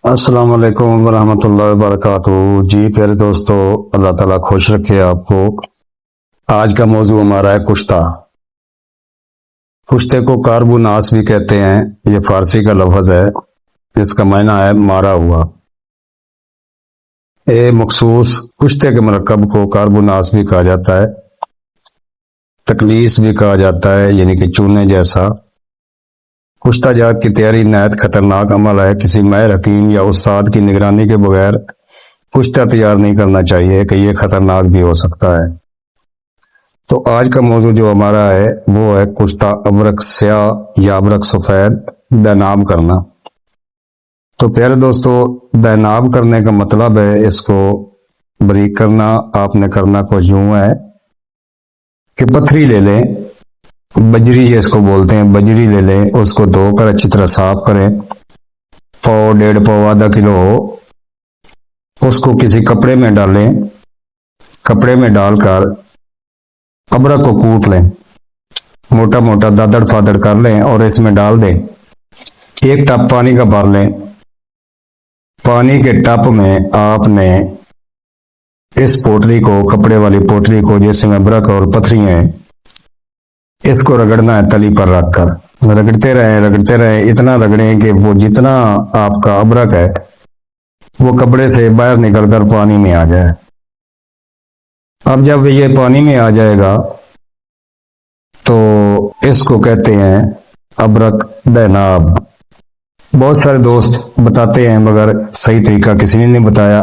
السلام علیکم ورحمۃ اللہ وبرکاتہ۔ جی پیارے دوستو، اللہ تعالیٰ خوش رکھے آپ کو۔ آج کا موضوع ہمارا ہے کشتہ۔ کشتے کو کاربوناس بھی کہتے ہیں، یہ فارسی کا لفظ ہے جس کا معنی ہے مارا ہوا۔ مخصوص کشتے کے مرکب کو کاربوناس بھی کہا جاتا ہے، تکلیس بھی کہا جاتا ہے، یعنی کہ چونے جیسا۔ کشتہ جات کی تیاری نہایت خطرناک عمل ہے۔ کسی ماہر حکیم یا استاد کی نگرانی کے بغیر کشتہ تیار نہیں کرنا چاہیے کہ یہ خطرناک بھی ہو سکتا ہے۔ تو آج کا موضوع جو ہمارا ہے وہ ہے کشتہ ابرک سیاہ یا ابرک سفید دیناب کرنا۔ تو پیارے دوستو، دیناب کرنے کا مطلب ہے اس کو بریک کرنا۔ آپ نے کرنا کچھ یوں ہے کہ پتھری لے لیں، بجری جس کو بولتے ہیں، بجری لے لیں، اس کو دھو کر اچھی طرح صاف کریں، پاؤ ڈیڑھ پاؤ آدھا کلو ہو، اس کو کسی کپڑے میں ڈالیں، کپڑے میں ڈال کر ابرک کو کوٹ لیں، موٹا موٹا دادڑ فادڑ کر لیں اور اس میں ڈال دیں۔ ایک ٹپ پانی کا بھر لیں، پانی کے ٹپ میں آپ نے اس پوٹلی کو، کپڑے والی پوٹلی کو جس میں ابرک اور پتھری ہیں، اس کو رگڑنا ہے تلی پر رکھ کر۔ رگڑتے رہیں، اتنا رگڑیں کہ وہ جتنا آپ کا ابرک ہے وہ کپڑے سے باہر نکل کر پانی میں آ جائے۔ اب جب یہ پانی میں آ جائے گا تو اس کو کہتے ہیں ابرک دیناب۔ بہت سارے دوست بتاتے ہیں مگر صحیح طریقہ کسی نے نہیں بتایا۔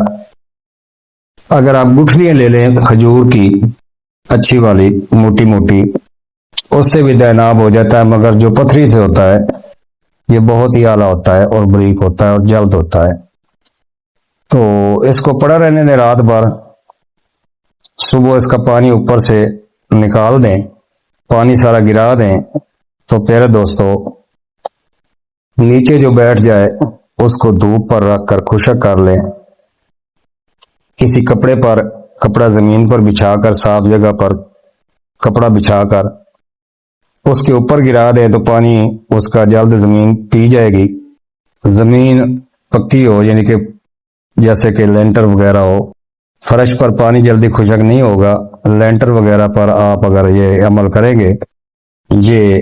اگر آپ گٹھلیاں لے لیں کھجور کی اچھی والی موٹی موٹی، اس سے بھی دیناب ہو جاتا ہے، مگر جو پتھری سے ہوتا ہے یہ بہت ہی اعلیٰ ہوتا ہے اور بریک ہوتا ہے اور جلد ہوتا ہے۔ تو اس کو پڑا رہنے دیں رات بھر، صبح اس کا پانی اوپر سے نکال دیں، پانی سارا گرا دیں۔ تو پیارے دوستو، نیچے جو بیٹھ جائے اس کو دھوپ پر رکھ کر خشک کر لیں، کسی کپڑے پر، کپڑا زمین پر بچھا کر، صاف جگہ پر کپڑا بچھا کر اس کے اوپر گرا دیں تو پانی اس کا جلد زمین پی جائے گی۔ زمین پکی ہو، یعنی کہ جیسے کہ لینٹر وغیرہ ہو، فرش پر پانی جلدی خشک نہیں ہوگا۔ لینٹر وغیرہ پر آپ اگر یہ عمل کریں گے یہ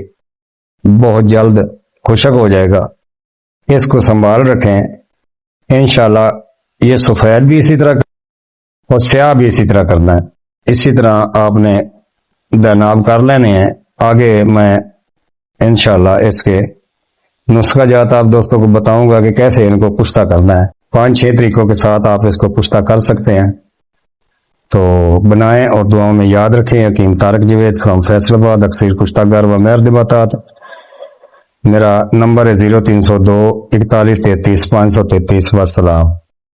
بہت جلد خشک ہو جائے گا۔ اس کو سنبھال رکھیں، انشاءاللہ یہ سفید بھی اسی طرح اور سیاہ بھی اسی طرح کرنا ہے۔ اسی طرح آپ نے دیناب کر لینے ہیں۔ آگے میں انشاءاللہ اس کے نسخہ جات آپ دوستوں کو بتاؤں گا کہ کیسے ان کو کشتہ کرنا ہے۔ 5-6 طریقوں کے ساتھ آپ اس کو کشتہ کر سکتے ہیں۔ تو بنائیں اور دعاؤں میں یاد رکھیں۔ حکیم طارق جوید فرام فیصل آباد، اکثیر کشتہ گر و مہر دباتات۔ میرا نمبر ہے 0302 4133 533۔ والسلام۔